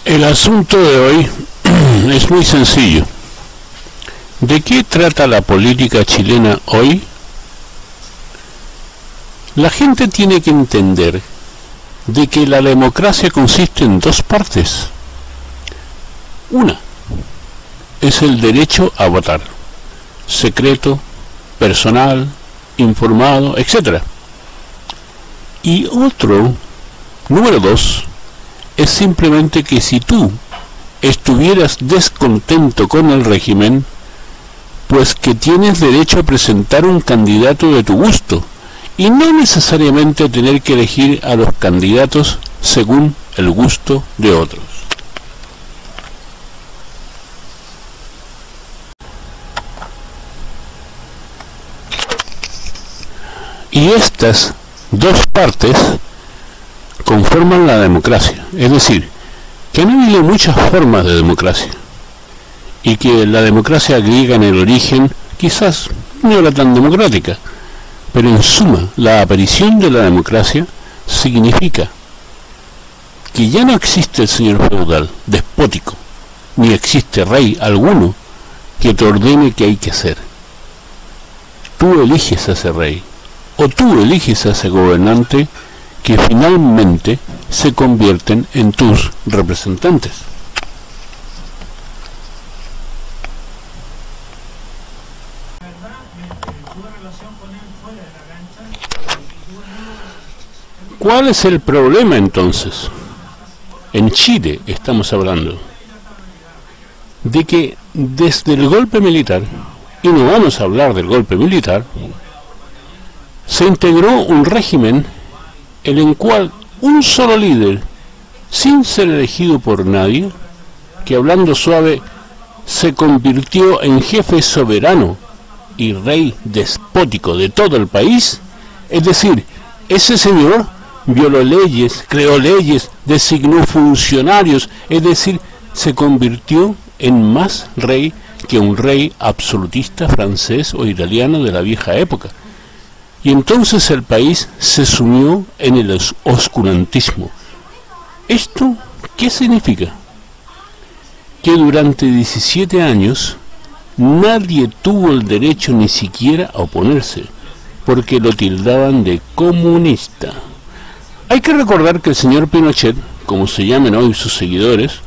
El asunto de hoy es muy sencillo. ¿De qué trata la política chilena hoy? La gente tiene que entender de que la democracia consiste en dos partes. Una es el derecho a votar, secreto, personal, informado, etc. Y otro, número dos, es simplemente que si tú estuvieras descontento con el régimen, pues que tienes derecho a presentar un candidato de tu gusto, y no necesariamente tener que elegir a los candidatos según el gusto de otros. Y estas dos partes conforman la democracia, es decir, que han habido muchas formas de democracia, y que la democracia griega en el origen quizás no era tan democrática, pero en suma, la aparición de la democracia significa que ya no existe el señor feudal, despótico, ni existe rey alguno que te ordene qué hay que hacer. Tú eliges a ese rey, o tú eliges a ese gobernante que finalmente se convierten en tus representantes. ¿Cuál es el problema entonces? En Chile estamos hablando de que desde el golpe militar, y no vamos a hablar del golpe militar, se integró un régimen en el cual un solo líder, sin ser elegido por nadie, que hablando suave, se convirtió en jefe soberano y rey despótico de todo el país. Es decir, ese señor violó leyes, creó leyes, designó funcionarios, es decir, se convirtió en más rey que un rey absolutista francés o italiano de la vieja época. Y entonces el país se sumió en el oscurantismo. ¿Esto qué significa? Que durante 17 años nadie tuvo el derecho ni siquiera a oponerse, porque lo tildaban de comunista. Hay que recordar que el señor Pinochet, como se llamen hoy sus seguidores,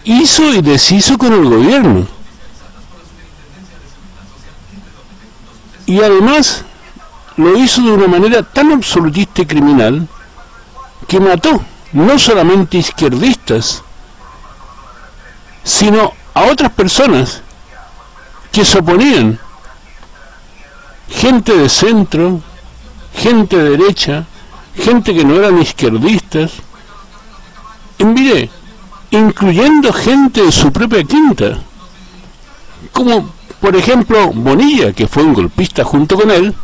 hizo y deshizo con el gobierno. Y además lo hizo de una manera tan absolutista y criminal que mató no solamente izquierdistas, sino a otras personas que se oponían, gente de centro, gente de derecha, gente que no eran izquierdistas, incluyendo gente de su propia quinta, como por ejemplo Bonilla, que fue un golpista junto con él,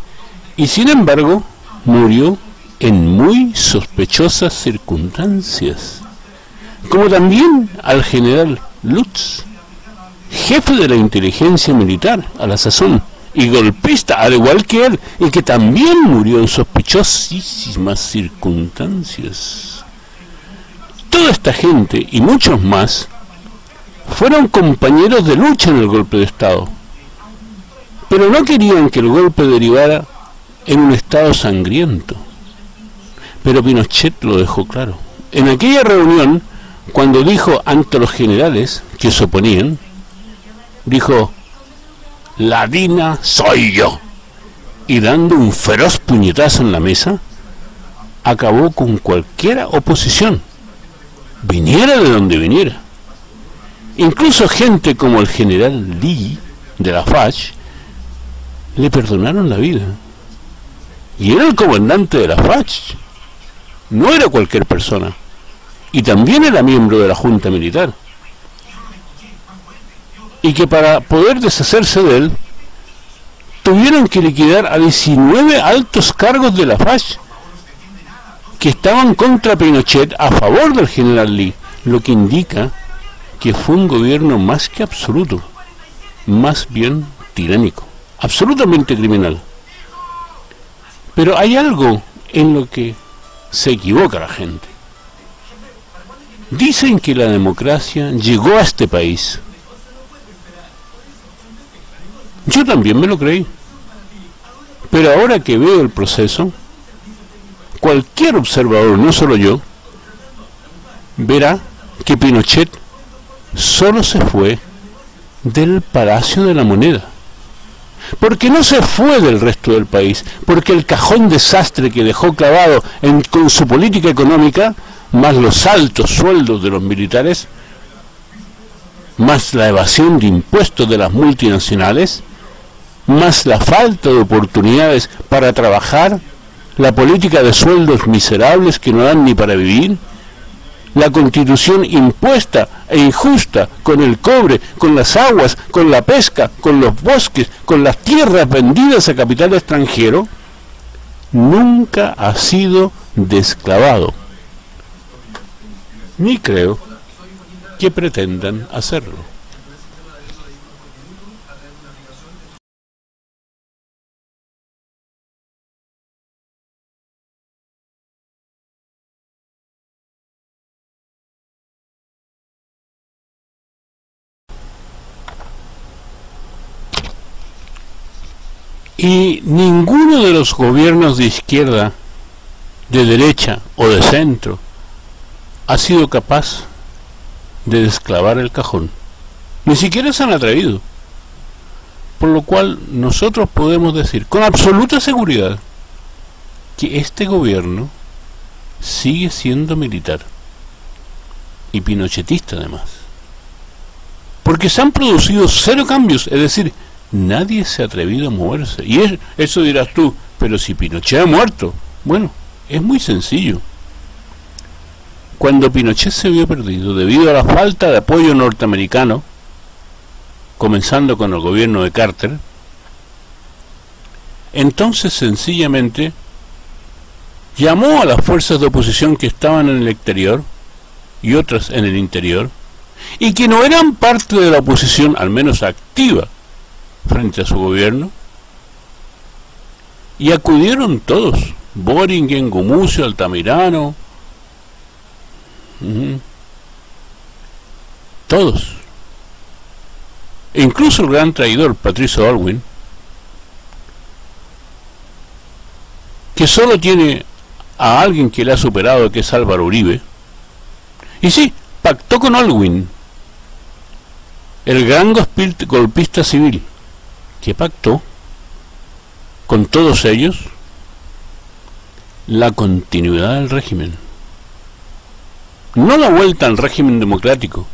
y sin embargo murió en muy sospechosas circunstancias, como también al general Lutz, jefe de la inteligencia militar a la sazón, y golpista al igual que él, y que también murió en sospechosísimas circunstancias. Toda esta gente y muchos más fueron compañeros de lucha en el golpe de Estado, pero no querían que el golpe derivara en un Estado sangriento. Pero Pinochet lo dejó claro. En aquella reunión, cuando dijo ante los generales que se oponían, dijo: "La DINA soy yo", y dando un feroz puñetazo en la mesa, acabó con cualquier oposición, viniera de donde viniera. Incluso gente como el general Lee de la FACH le perdonaron la vida, y era el comandante de la FACH, no era cualquier persona, y también era miembro de la Junta Militar, y que para poder deshacerse de él tuvieron que liquidar a 19 altos cargos de la FACH que estaban contra Pinochet a favor del general Lee, lo que indica que fue un gobierno más que absoluto, más bien tiránico, absolutamente criminal. Pero hay algo en lo que se equivoca la gente. Dicen que la democracia llegó a este país. Yo también me lo creí. Pero ahora que veo el proceso, cualquier observador, no solo yo, verá que Pinochet solo se fue del Palacio de la Moneda. Porque no se fue del resto del país, porque el cajón desastre que dejó clavado con su política económica, más los altos sueldos de los militares, más la evasión de impuestos de las multinacionales, más la falta de oportunidades para trabajar, la política de sueldos miserables que no dan ni para vivir, la constitución impuesta e injusta con el cobre, con las aguas, con la pesca, con los bosques, con las tierras vendidas a capital extranjero, nunca ha sido desclavado. Ni creo que pretendan hacerlo. Y ninguno de los gobiernos de izquierda, de derecha o de centro ha sido capaz de desclavar el cajón. Ni siquiera se han atrevido. Por lo cual nosotros podemos decir con absoluta seguridad que este gobierno sigue siendo militar y pinochetista además. Porque se han producido 0 cambios, es decir, nadie se ha atrevido a moverse. Y eso dirás tú, pero si Pinochet ha muerto. Bueno, es muy sencillo. Cuando Pinochet se vio perdido debido a la falta de apoyo norteamericano, comenzando con el gobierno de Carter, entonces sencillamente llamó a las fuerzas de oposición que estaban en el exterior y otras en el interior, y que no eran parte de la oposición, al menos activa, frente a su gobierno, y acudieron todos, Boringen, Gumucio, Altamirano, todos, e incluso el gran traidor Patricio Aylwin, que solo tiene a alguien que le ha superado, que es Álvaro Uribe, y sí, pactó con Aylwin, el gran golpista civil, que pactó con todos ellos la continuidad del régimen, no la vuelta al régimen democrático,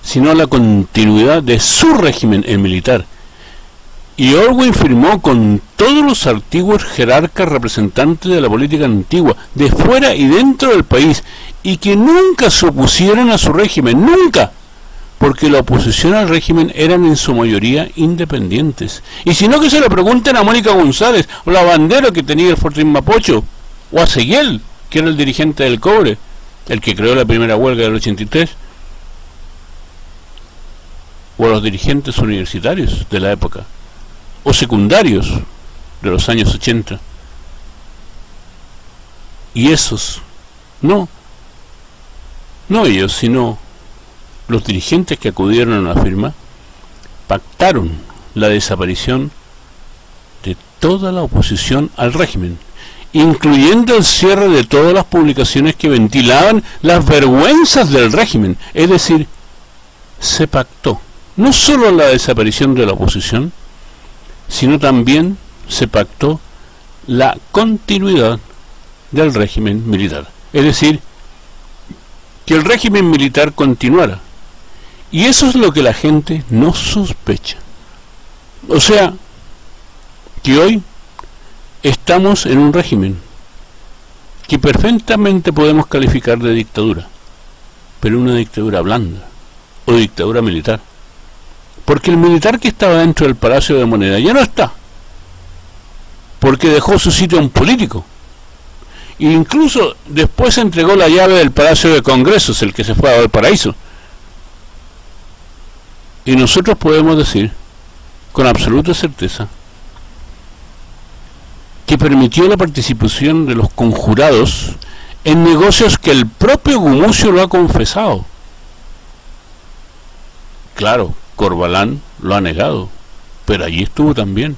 sino la continuidad de su régimen, el militar. Y Aylwin firmó con todos los antiguos jerarcas representantes de la política antigua, de fuera y dentro del país, y que nunca se opusieron a su régimen, nunca, porque la oposición al régimen eran en su mayoría independientes. Y si no, que se lo pregunten a Mónica González, o la Bandera que tenía el Fortín Mapocho, o a Seguiel, que era el dirigente del cobre, el que creó la primera huelga del 83, o a los dirigentes universitarios de la época, o secundarios de los años 80. Y esos, no ellos, sino los dirigentes que acudieron a la firma, pactaron la desaparición de toda la oposición al régimen, incluyendo el cierre de todas las publicaciones que ventilaban las vergüenzas del régimen. Es decir, se pactó no solo la desaparición de la oposición, sino también se pactó la continuidad del régimen militar. Es decir, que el régimen militar continuara. Y eso es lo que la gente no sospecha. O sea, que hoy estamos en un régimen que perfectamente podemos calificar de dictadura, pero una dictadura blanda o dictadura militar, porque el militar que estaba dentro del Palacio de Moneda ya no está, porque dejó su sitio a un político, e incluso después entregó la llave del Palacio de Congresos, el que se fue a Valparaíso. Y nosotros podemos decir con absoluta certeza que permitió la participación de los conjurados en negocios que el propio Gumucio lo ha confesado. Claro, Corbalán lo ha negado, pero allí estuvo también.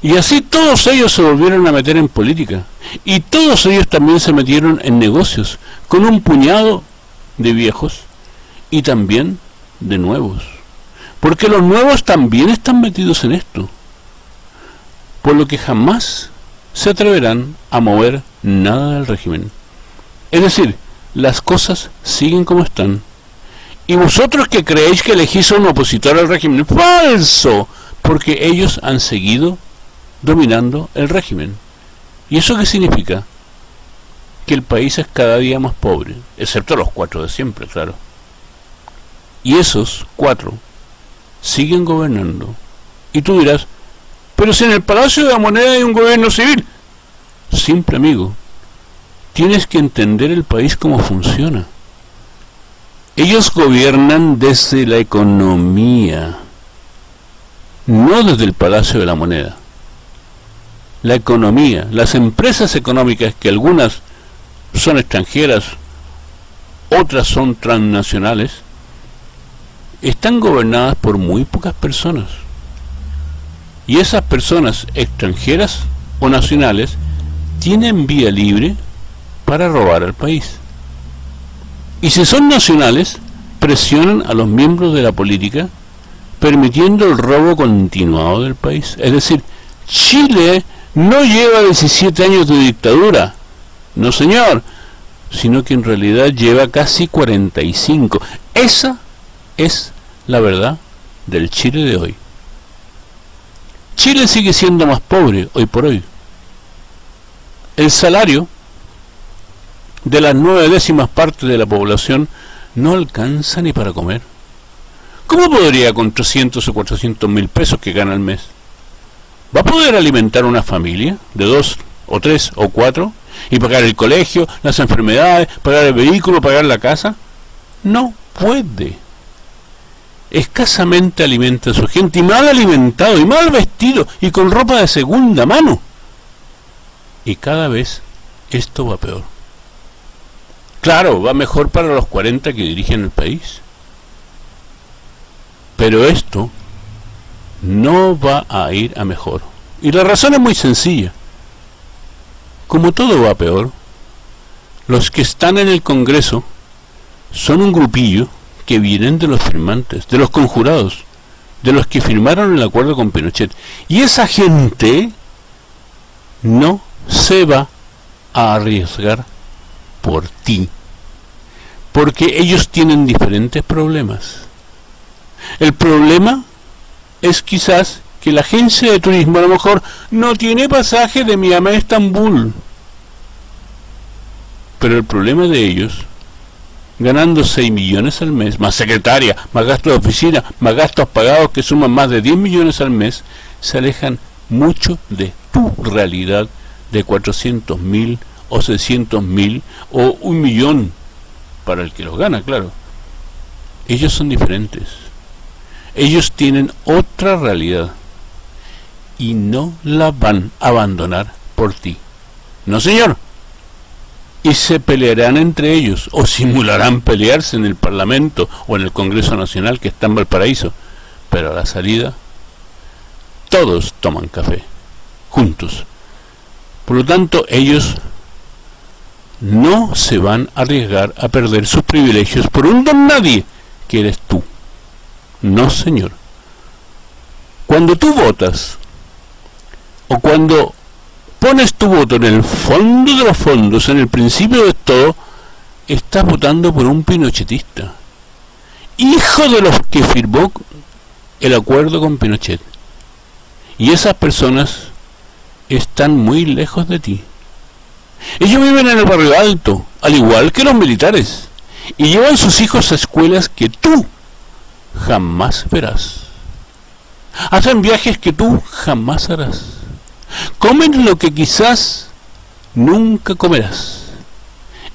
Y así todos ellos se volvieron a meter en política, y todos ellos también se metieron en negocios, con un puñado de viejos y también de nuevos, porque los nuevos también están metidos en esto, por lo que jamás se atreverán a mover nada del régimen. Es decir, las cosas siguen como están. Y vosotros que creéis que elegís a un opositor al régimen, ¡falso! Porque ellos han seguido dominando el régimen. ¿Y eso qué significa? Que el país es cada día más pobre, excepto los 4 de siempre, claro. Y esos 4 siguen gobernando. Y tú dirás, pero si en el Palacio de la Moneda hay un gobierno civil. Simple, amigo, tienes que entender el país cómo funciona. Ellos gobiernan desde la economía, no desde el Palacio de la Moneda. La economía, las empresas económicas, que algunas son extranjeras, otras son transnacionales, están gobernadas por muy pocas personas. Y esas personas extranjeras o nacionales tienen vía libre para robar al país. Y si son nacionales, presionan a los miembros de la política, permitiendo el robo continuado del país. Es decir, Chile no lleva 17 años de dictadura, no señor, sino que en realidad lleva casi 45. Esa es la verdad del Chile de hoy. Chile sigue siendo más pobre hoy por hoy. El salario de las 9/10 partes de la población no alcanza ni para comer. ¿Cómo podría con 300 o 400 mil pesos que gana al mes? ¿Va a poder alimentar una familia de 2 o 3 o 4 y pagar el colegio, las enfermedades, pagar el vehículo, pagar la casa? No puede. Escasamente alimenta a su gente, y mal alimentado, y mal vestido, y con ropa de segunda mano. Y cada vez esto va peor. Claro, va mejor para los 40 que dirigen el país. Pero esto no va a ir a mejor. Y la razón es muy sencilla. Como todo va peor, los que están en el Congreso son un grupillo que vienen de los firmantes, de los conjurados, de los que firmaron el acuerdo con Pinochet. Y esa gente no se va a arriesgar por ti, porque ellos tienen diferentes problemas. El problema es quizás que la agencia de turismo a lo mejor no tiene pasaje de Miami a Estambul, pero el problema de ellos, ganando 6 millones al mes, más secretaria, más gastos de oficina, más gastos pagados que suman más de 10 millones al mes, se alejan mucho de tu realidad de 400.000 o 600.000 o 1 millón para el que los gana, claro. Ellos son diferentes. Ellos tienen otra realidad y no la van a abandonar por ti. No, señor. Y se pelearán entre ellos o simularán pelearse en el Parlamento o en el Congreso Nacional, que está en Valparaíso, pero a la salida todos toman café juntos. Por lo tanto, ellos no se van a arriesgar a perder sus privilegios por un don nadie que eres tú. No, señor. Cuando tú votas o cuando pones tu voto en el fondo de los fondos, en el principio de todo, estás votando por un pinochetista, hijo de los que firmó el acuerdo con Pinochet. Y esas personas están muy lejos de ti. Ellos viven en el barrio alto, al igual que los militares, y llevan sus hijos a escuelas que tú jamás verás. Hacen viajes que tú jamás harás. Comen lo que quizás nunca comerás.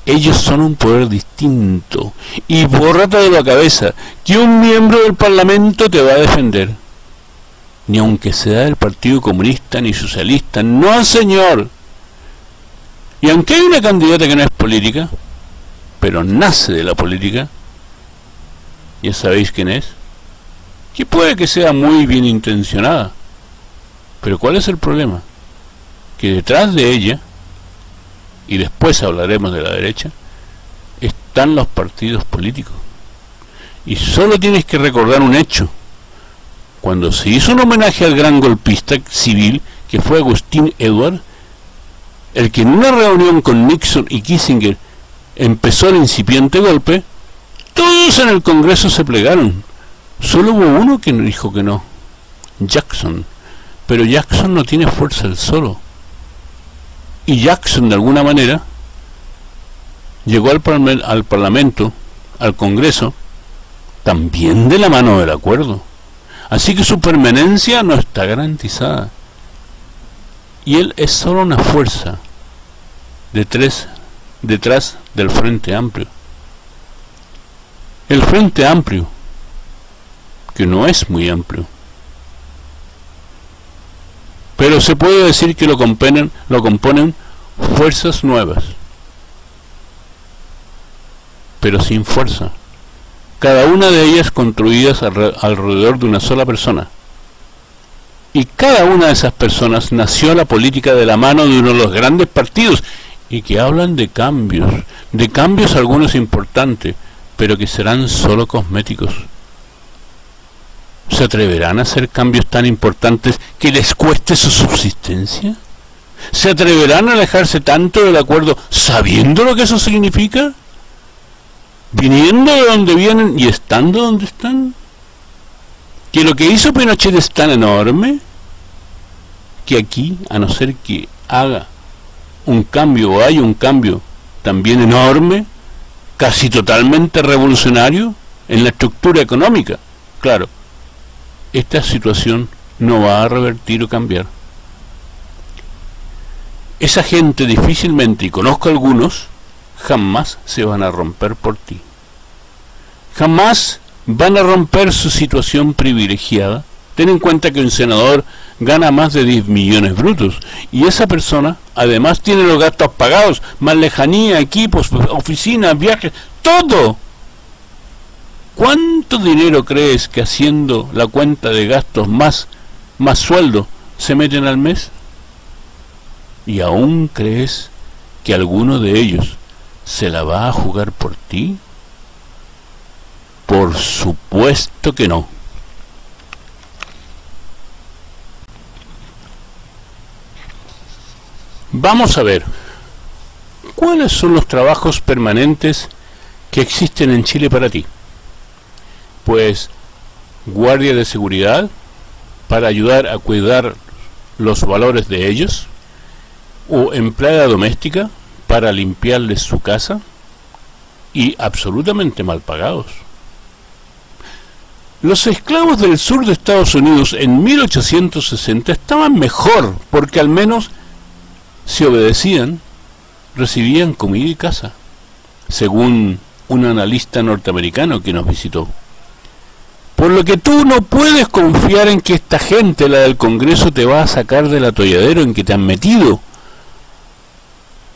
Ellos son un poder distinto, y bórrate de la cabeza que un miembro del Parlamento te va a defender, ni aunque sea del Partido Comunista ni socialista. No, señor. Y aunque hay una candidata que no es política, pero nace de la política, ya sabéis quién es, que puede que sea muy bien intencionada, pero ¿cuál es el problema? Que detrás de ella, y después hablaremos de la derecha, están los partidos políticos. Y solo tienes que recordar un hecho. Cuando se hizo un homenaje al gran golpista civil, que fue Agustín Edwards, el que en una reunión con Nixon y Kissinger empezó el incipiente golpe, todos en el Congreso se plegaron. Solo hubo uno que dijo que no, Jackson. Pero Jackson no tiene fuerza él solo. Y Jackson, de alguna manera, llegó al Parlamento, al Congreso, también de la mano del acuerdo. Así que su permanencia no está garantizada. Y él es solo una fuerza detrás del Frente Amplio. El Frente Amplio, que no es muy amplio, pero se puede decir que lo componen fuerzas nuevas, pero sin fuerza, cada una de ellas construidas alrededor de una sola persona. Y cada una de esas personas nació a la política de la mano de uno de los grandes partidos, y que hablan de cambios algunos importantes, pero que serán solo cosméticos. ¿Se atreverán a hacer cambios tan importantes que les cueste su subsistencia? ¿Se atreverán a alejarse tanto del acuerdo sabiendo lo que eso significa? ¿Viniendo de donde vienen y estando donde están? ¿Que lo que hizo Pinochet es tan enorme que aquí, a no ser que haga un cambio o haya un cambio también enorme, casi totalmente revolucionario en la estructura económica, claro, esta situación no va a revertir o cambiar? Esa gente difícilmente, y conozco algunos, jamás se van a romper por ti. Jamás van a romper su situación privilegiada. Ten en cuenta que un senador gana más de 10 millones brutos, y esa persona además tiene los gastos pagados, más lejanía, equipos, oficinas, viajes, todo. ¿Cuánto dinero crees que haciendo la cuenta de gastos más sueldo se meten al mes? ¿Y aún crees que alguno de ellos se la va a jugar por ti? Por supuesto que no. Vamos a ver, ¿cuáles son los trabajos permanentes que existen en Chile para ti? Pues guardia de seguridad para ayudar a cuidar los valores de ellos, o empleada doméstica para limpiarles su casa, y absolutamente mal pagados. Los esclavos del sur de Estados Unidos en 1860 estaban mejor, porque al menos si obedecían, recibían comida y casa, según un analista norteamericano que nos visitó. Por lo que tú no puedes confiar en que esta gente, la del Congreso, te va a sacar del atolladero en que te han metido.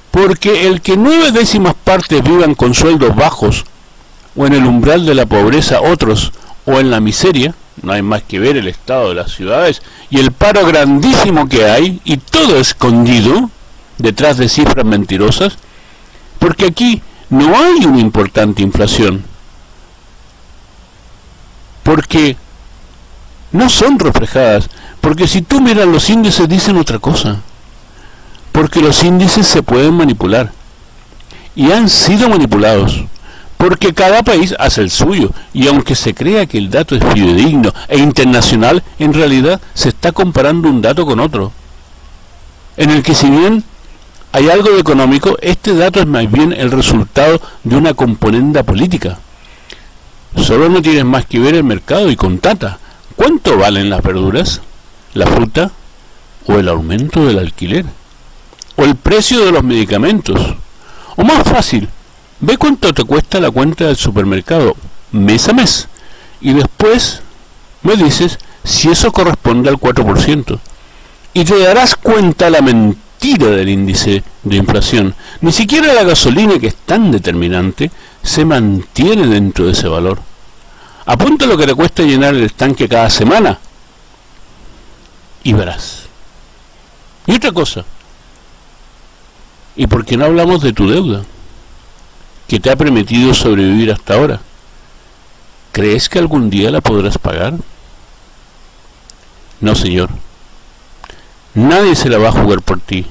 Porque el que 9/10 partes vivan con sueldos bajos, o en el umbral de la pobreza otros, o en la miseria, no hay más que ver el estado de las ciudades y el paro grandísimo que hay, y todo escondido detrás de cifras mentirosas, porque aquí no hay una importante inflación, porque no son reflejadas, porque si tú miras los índices dicen otra cosa, porque los índices se pueden manipular, y han sido manipulados, porque cada país hace el suyo, y aunque se crea que el dato es fidedigno e internacional, en realidad se está comparando un dato con otro, en el que si bien hay algo de económico, este dato es más bien el resultado de una componenda política. Solo no tienes más que ver el mercado y contata cuánto valen las verduras, la fruta, o el aumento del alquiler, o el precio de los medicamentos, o más fácil, ve cuánto te cuesta la cuenta del supermercado mes a mes, y después me dices si eso corresponde al 4%, y te darás cuenta tira del índice de inflación. Ni siquiera la gasolina, que es tan determinante, se mantiene dentro de ese valor. Apunta lo que te cuesta llenar el estanque cada semana y verás. Y otra cosa, ¿y por qué no hablamos de tu deuda, que te ha permitido sobrevivir hasta ahora? ¿Crees que algún día la podrás pagar? No, señor. Nadie se la va a jugar por ti,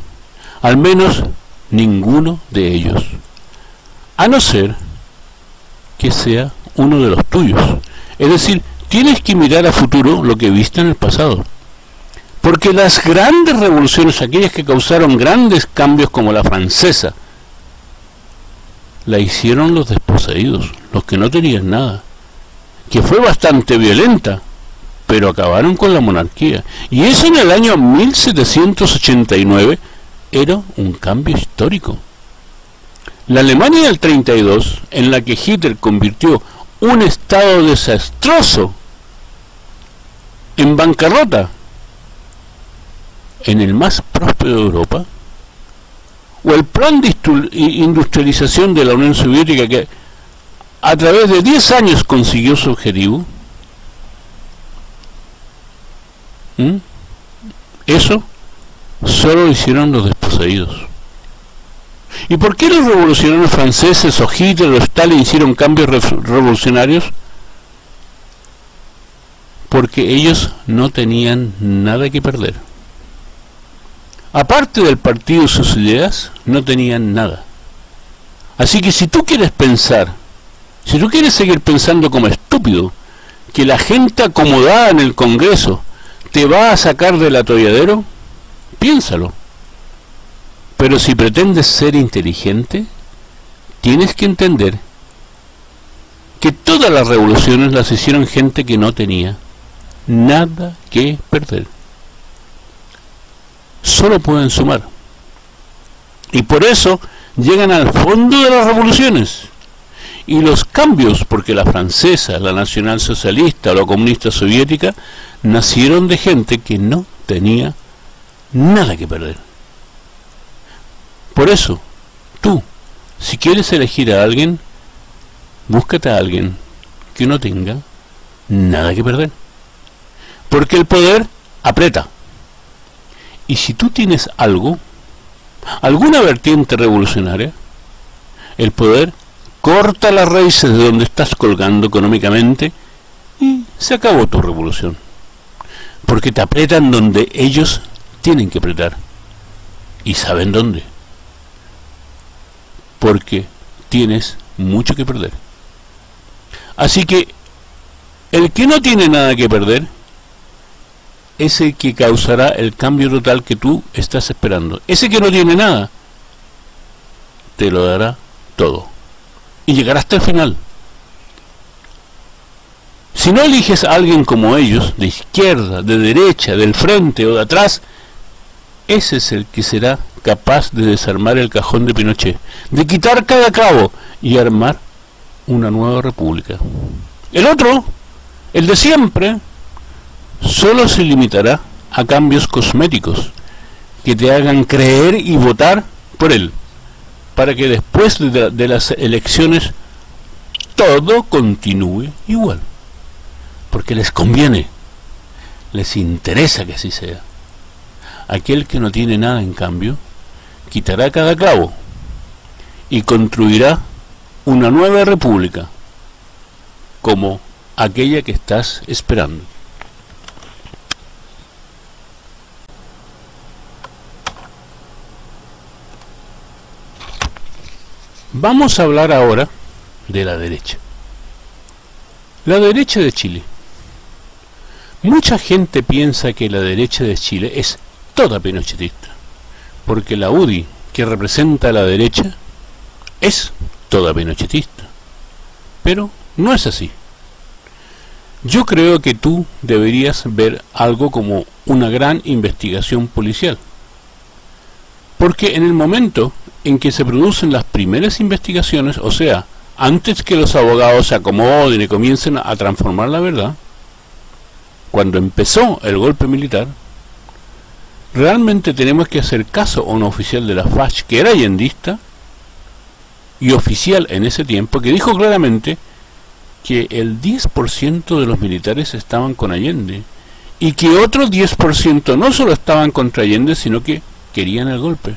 al menos ninguno de ellos, a no ser que sea uno de los tuyos. Es decir, tienes que mirar a futuro lo que viste en el pasado, porque las grandes revoluciones, aquellas que causaron grandes cambios como la francesa, la hicieron los desposeídos, los que no tenían nada, que fue bastante violenta, pero acabaron con la monarquía. Y eso en el año 1789 era un cambio histórico. La Alemania del 32, en la que Hitler convirtió un estado desastroso en bancarrota, en el más próspero de Europa, o el plan de industrialización de la Unión Soviética, que a través de 10 años consiguió su objetivo. Eso solo lo hicieron los desposeídos. ¿Y por qué los revolucionarios franceses o Hitler o Stalin hicieron cambios revolucionarios? Porque ellos no tenían nada que perder. Aparte del partido y sus ideas, no tenían nada. Así que si tú quieres pensar, si tú quieres seguir pensando como estúpido, que la gente acomodada en el Congreso te va a sacar del atolladero, piénsalo. Pero si pretendes ser inteligente, tienes que entender que todas las revoluciones las hicieron gente que no tenía nada que perder. Solo pueden sumar. Y por eso llegan al fondo de las revoluciones. Y los cambios, porque la francesa, la nacionalsocialista o la comunista soviética, nacieron de gente que no tenía nada que perder. Por eso, tú, si quieres elegir a alguien, búscate a alguien que no tenga nada que perder. Porque el poder aprieta. Y si tú tienes algo, alguna vertiente revolucionaria, el poder corta las raíces de donde estás colgando económicamente y se acabó tu revolución. Porque te aprietan donde ellos tienen que apretar. Y saben dónde. Porque tienes mucho que perder. Así que el que no tiene nada que perder es el que causará el cambio total que tú estás esperando. Ese que no tiene nada te lo dará todo y llegará hasta el final. Si no eliges a alguien como ellos, de izquierda, de derecha, del frente o de atrás, ese es el que será capaz de desarmar el cajón de Pinochet, de quitar cada clavo y armar una nueva república. El otro, el de siempre, solo se limitará a cambios cosméticos que te hagan creer y votar por él, para que después de las elecciones todo continúe igual, porque les conviene, les interesa que así sea. Aquel que no tiene nada, en cambio, quitará cada clavo y construirá una nueva república como aquella que estás esperando. Vamos a hablar ahora de la derecha. La derecha de Chile. Mucha gente piensa que la derecha de Chile es toda pinochetista, porque la UDI, que representa a la derecha, es toda pinochetista. Pero no es así. Yo creo que tú deberías ver algo como una gran investigación policial, porque en el momento en que se producen las primeras investigaciones, o sea, antes que los abogados se acomoden y comiencen a transformar la verdad, cuando empezó el golpe militar, realmente tenemos que hacer caso a un oficial de la FACH que era allendista y oficial en ese tiempo, que dijo claramente que el 10% de los militares estaban con Allende y que otro 10% no solo estaban contra Allende, sino que querían el golpe,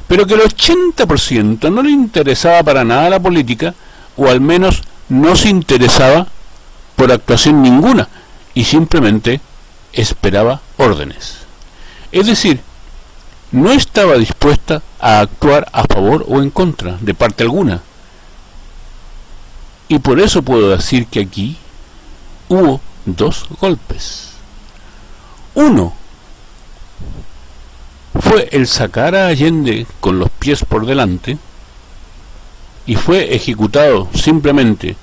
pero que el 80% no le interesaba para nada la política, o al menos no se interesaba por actuación ninguna, y simplemente esperaba órdenes. Es decir, no estaba dispuesta a actuar a favor o en contra de parte alguna. Y por eso puedo decir que aquí hubo dos golpes. Uno fue el sacar a Allende con los pies por delante, y fue ejecutado simplemente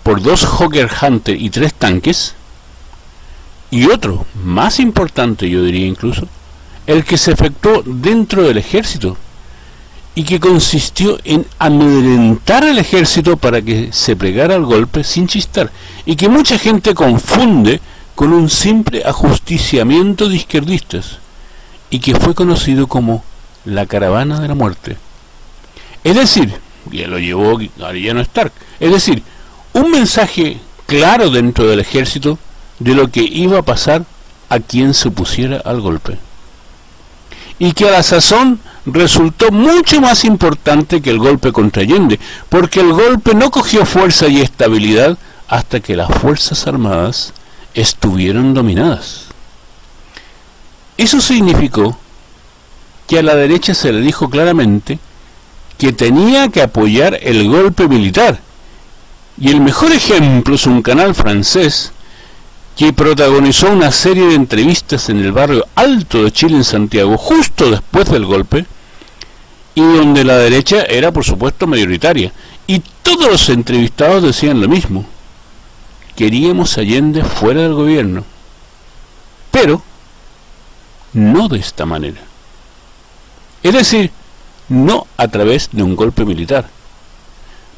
por 2 Hawker Hunter y 3 tanques, y otro, más importante yo diría incluso, el que se efectuó dentro del ejército, y que consistió en amedrentar al ejército para que se plegara al golpe sin chistar, y que mucha gente confunde con un simple ajusticiamiento de izquierdistas, y que fue conocido como la caravana de la muerte. Es decir, ya lo llevó Arellano Stark, es decir, un mensaje claro dentro del ejército de lo que iba a pasar a quien se opusiera al golpe, y que a la sazón resultó mucho más importante que el golpe contra Allende, porque el golpe no cogió fuerza y estabilidad hasta que las Fuerzas Armadas estuvieron dominadas. Eso significó que a la derecha se le dijo claramente que tenía que apoyar el golpe militar, y el mejor ejemplo es un canal francés que protagonizó una serie de entrevistas en el barrio Alto de Chile en Santiago justo después del golpe, y donde la derecha era por supuesto mayoritaria, y todos los entrevistados decían lo mismo: queríamos a Allende fuera del gobierno, pero no de esta manera, es decir, no a través de un golpe militar,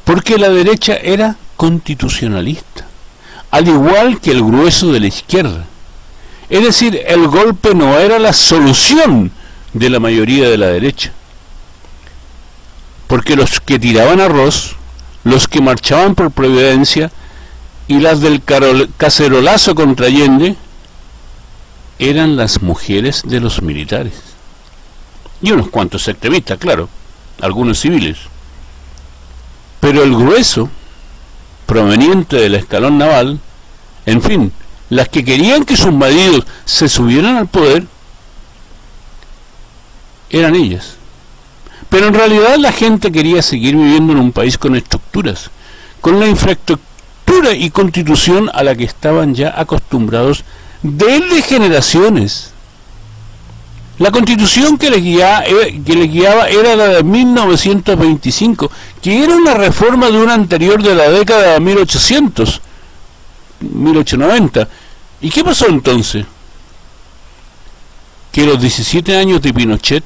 porque la derecha era constitucionalista, al igual que el grueso de la izquierda. Es decir, el golpe no era la solución de la mayoría de la derecha, porque los que tiraban arroz, los que marchaban por Providencia y las del cacerolazo contra Allende eran las mujeres de los militares y unos cuantos extremistas, claro, algunos civiles, pero el grueso proveniente del escalón naval, en fin, las que querían que sus maridos se subieran al poder, eran ellas. Pero en realidad la gente quería seguir viviendo en un país con estructuras, con la infraestructura y constitución a la que estaban ya acostumbrados desde generaciones. La constitución que les guiaba era la de 1925, que era una reforma de una anterior de la década de 1890. ¿Y qué pasó entonces? Que los 17 años de Pinochet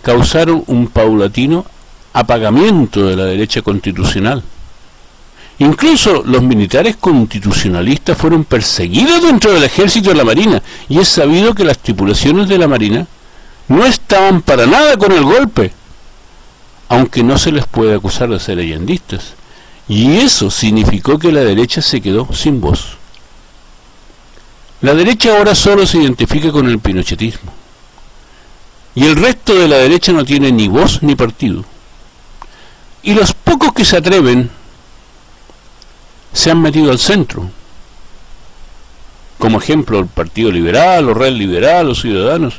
causaron un paulatino apagamiento de la derecha constitucional. Incluso los militares constitucionalistas fueron perseguidos dentro del ejército y la marina, y es sabido que las tripulaciones de la marina no estaban para nada con el golpe, aunque no se les puede acusar de ser allendistas, y eso significó que la derecha se quedó sin voz. La derecha ahora solo se identifica con el pinochetismo, y el resto de la derecha no tiene ni voz ni partido, y los pocos que se atreven se han metido al centro, como ejemplo el Partido Liberal, o Red Liberal, o Ciudadanos,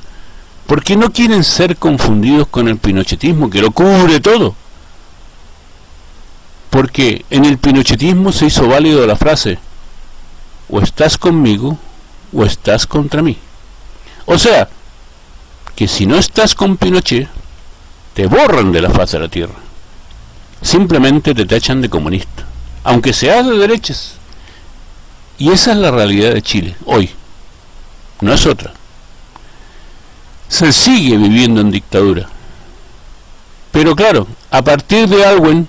porque no quieren ser confundidos con el pinochetismo, que lo cubre todo, porque en el pinochetismo se hizo válido la frase: o estás conmigo o estás contra mí. O sea, que si no estás con Pinochet, te borran de la faz de la tierra, simplemente te tachan de comunista, aunque seas de derechas. Y esa es la realidad de Chile hoy, no es otra. Se sigue viviendo en dictadura, pero claro, a partir de Aylwin,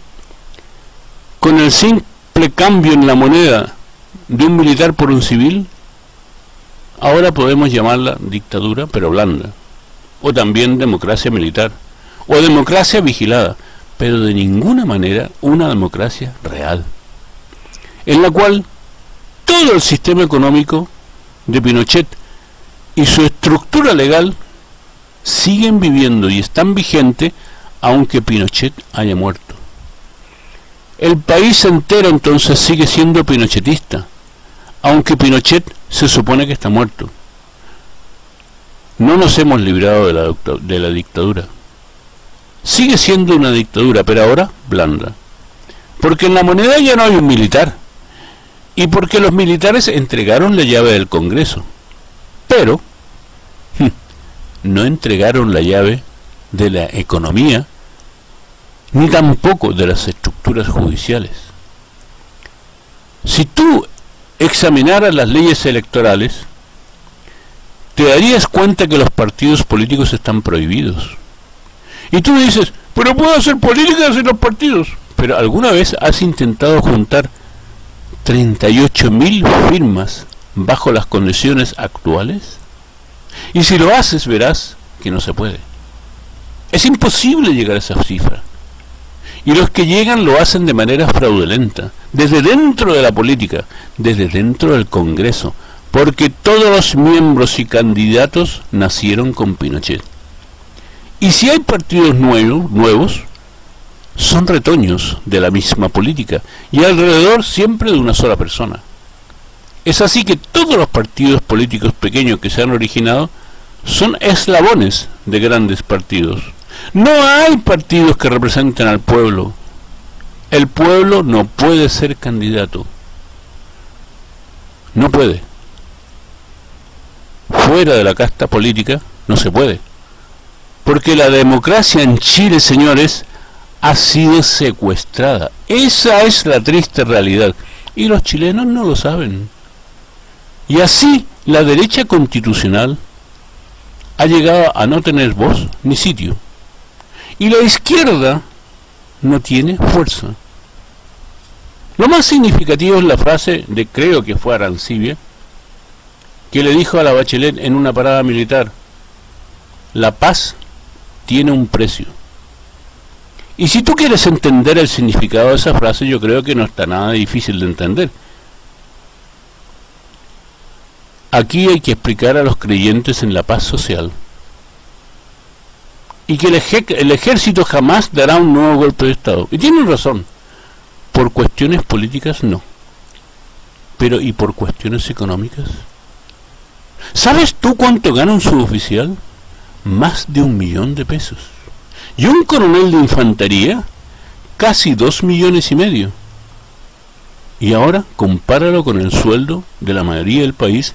con el simple cambio en la moneda de un militar por un civil, Ahora podemos llamarla dictadura, pero blanda, o también democracia militar, o democracia vigilada, pero de ninguna manera una democracia real, en la cual todo el sistema económico de Pinochet y su estructura legal siguen viviendo y están vigentes aunque Pinochet haya muerto. El país entero entonces sigue siendo pinochetista, aunque Pinochet se supone que está muerto. No nos hemos librado de la dictadura. Sigue siendo una dictadura, pero ahora blanda. Porque en la moneda ya no hay un militar. Y porque los militares entregaron la llave del Congreso. Pero no entregaron la llave de la economía, ni tampoco de las estructuras judiciales. Si tú examinaras las leyes electorales, te darías cuenta que los partidos políticos están prohibidos. Y tú dices, pero puedo hacer políticas en los partidos. Pero ¿alguna vez has intentado juntar 38.000 firmas bajo las condiciones actuales? Y si lo haces, verás que no se puede. Es imposible llegar a esa cifra. Y los que llegan lo hacen de manera fraudulenta, desde dentro de la política, desde dentro del Congreso, porque todos los miembros y candidatos nacieron con Pinochet. Y si hay partidos nuevos, son retoños de la misma política, y alrededor siempre de una sola persona. Es así que todos los partidos políticos pequeños que se han originado son eslabones de grandes partidos. No hay partidos que representen al pueblo. El pueblo no puede ser candidato. No puede. Fuera de la casta política no se puede. Porque la democracia en Chile, señores, ha sido secuestrada. Esa es la triste realidad. Y los chilenos no lo saben. Y así la derecha constitucional ha llegado a no tener voz ni sitio. Y la izquierda no tiene fuerza. Lo más significativo es la frase de, creo que fue Arancibia, que le dijo a la Bachelet en una parada militar: la paz tiene un precio. Y si tú quieres entender el significado de esa frase, yo creo que no está nada difícil de entender. Aquí hay que explicar a los creyentes en la paz social y que el ejército jamás dará un nuevo golpe de Estado. Y tienen razón. Por cuestiones políticas no. Pero ¿y por cuestiones económicas? ¿Sabes tú cuánto gana un suboficial? Más de 1 millón de pesos. Y un coronel de infantería, casi 2,5 millones. Y ahora compáralo con el sueldo de la mayoría del país,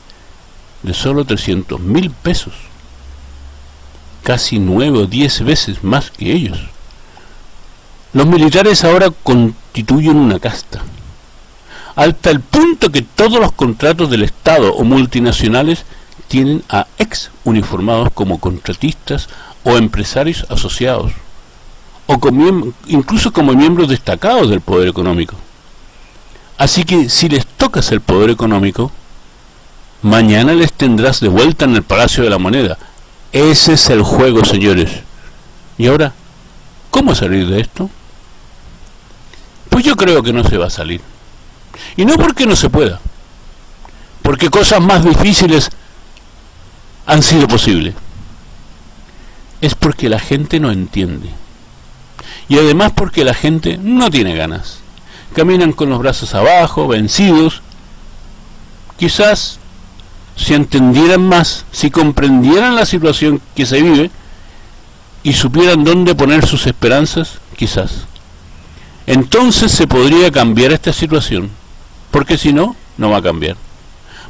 de solo 300.000 pesos. Casi 9 o 10 veces más que ellos. Los militares ahora constituyen una casta, hasta el punto que todos los contratos del Estado o multinacionales tienen a ex uniformados como contratistas o empresarios asociados, o incluso como miembros destacados del poder económico. Así que si les tocas el poder económico, mañana les tendrás de vuelta en el Palacio de la Moneda. Ese es el juego, señores. Y ahora, ¿cómo salir de esto? Pues yo creo que no se va a salir. Y no porque no se pueda, porque cosas más difíciles han sido posibles. Es porque la gente no entiende. Y además porque la gente no tiene ganas. Caminan con los brazos abajo, vencidos. Quizás si entendieran más, si comprendieran la situación que se vive y supieran dónde poner sus esperanzas, quizás. Entonces se podría cambiar esta situación, porque si no, no va a cambiar.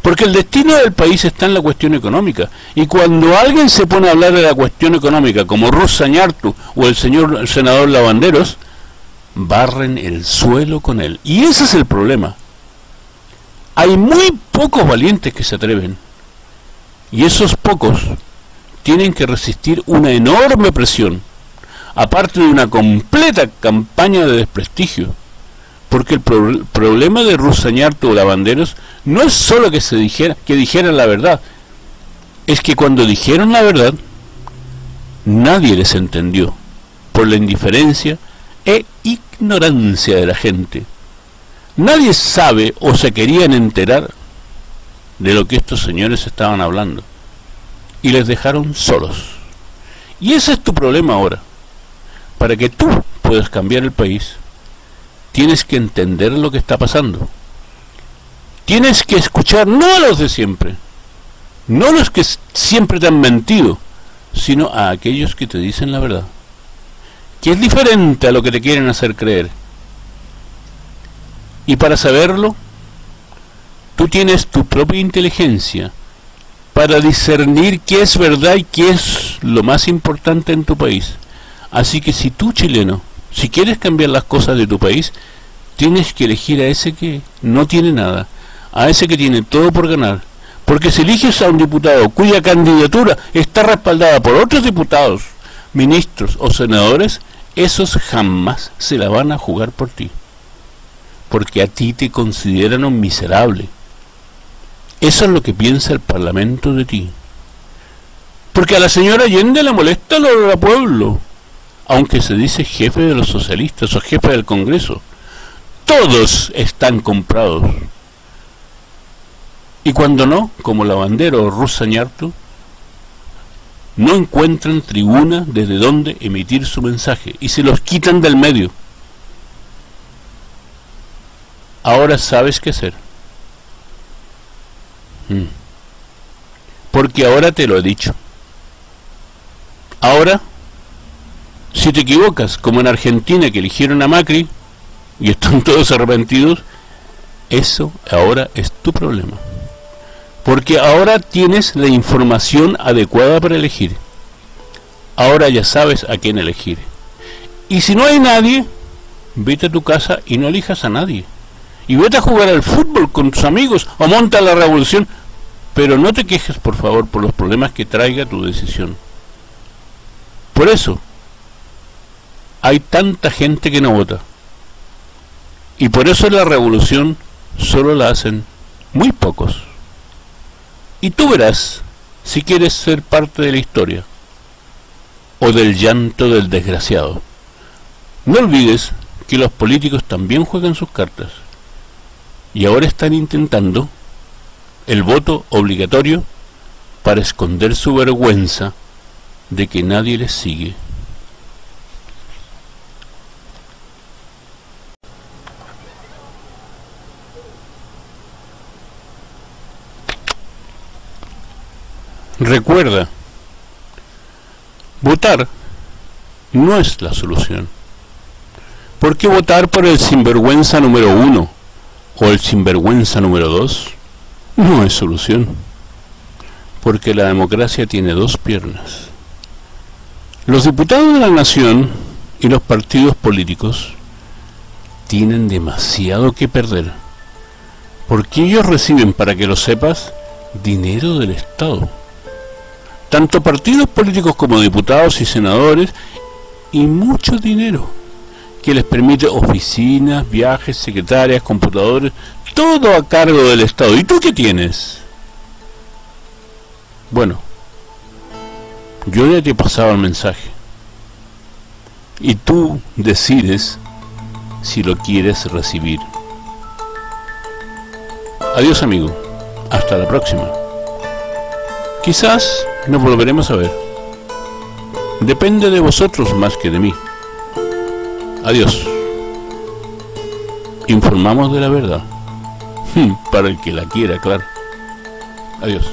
Porque el destino del país está en la cuestión económica, y cuando alguien se pone a hablar de la cuestión económica, como Ruth Sañartu o el señor senador Lavanderos, barren el suelo con él. Y ese es el problema. Hay muy pocos valientes que se atreven, y esos pocos tienen que resistir una enorme presión, aparte de una completa campaña de desprestigio, porque el problema de Ruth Sañartu o Lavanderos no es solo que dijeran la verdad, es que cuando dijeron la verdad, nadie les entendió, por la indiferencia e ignorancia de la gente. Nadie sabe o se querían enterar de lo que estos señores estaban hablando, y les dejaron solos. Y ese es tu problema ahora. Para que tú puedas cambiar el país, tienes que entender lo que está pasando. Tienes que escuchar no a los de siempre, no a los que siempre te han mentido, sino a aquellos que te dicen la verdad, que es diferente a lo que te quieren hacer creer. Y para saberlo, tú tienes tu propia inteligencia para discernir qué es verdad y qué es lo más importante en tu país. Así que si tú, chileno, si quieres cambiar las cosas de tu país, tienes que elegir a ese que no tiene nada, a ese que tiene todo por ganar. Porque si eliges a un diputado cuya candidatura está respaldada por otros diputados, ministros o senadores, esos jamás se la van a jugar por ti. Porque a ti te consideran un miserable. Eso es lo que piensa el Parlamento de ti. Porque a la señora Allende le molesta lo del pueblo, aunque se dice jefe de los socialistas o jefe del Congreso. Todos están comprados. Y cuando no, como Lavandero o Ruth Sañarto, no encuentran tribuna desde donde emitir su mensaje y se los quitan del medio. Ahora sabes qué hacer. Porque ahora te lo he dicho. Ahora, si te equivocas, como en Argentina que eligieron a Macri y están todos arrepentidos, eso ahora es tu problema. Porque ahora tienes la información adecuada para elegir. Ahora ya sabes a quién elegir. Y si no hay nadie, vete a tu casa y no elijas a nadie. Y vete a jugar al fútbol con tus amigos o monta la revolución. Pero no te quejes, por favor, por los problemas que traiga tu decisión. Por eso hay tanta gente que no vota. Y por eso la revolución solo la hacen muy pocos. Y tú verás si quieres ser parte de la historia o del llanto del desgraciado. No olvides que los políticos también juegan sus cartas y ahora están intentando el voto obligatorio para esconder su vergüenza de que nadie les sigue. Recuerda, votar no es la solución. ¿Por qué votar por el sinvergüenza número 1 o el sinvergüenza número 2? No es solución. Porque la democracia tiene dos piernas. Los diputados de la nación y los partidos políticos tienen demasiado que perder. Porque ellos reciben, para que lo sepas, dinero del Estado. Tanto partidos políticos como diputados y senadores, y mucho dinero que les permite oficinas, viajes, secretarias, computadores, todo a cargo del Estado. ¿Y tú qué tienes? Bueno, yo ya te he pasado el mensaje y tú decides si lo quieres recibir. Adiós, amigo, hasta la próxima. Quizás nos volveremos a ver. Depende de vosotros más que de mí. Adiós. Informamos de la verdad. Para el que la quiera, claro. Adiós.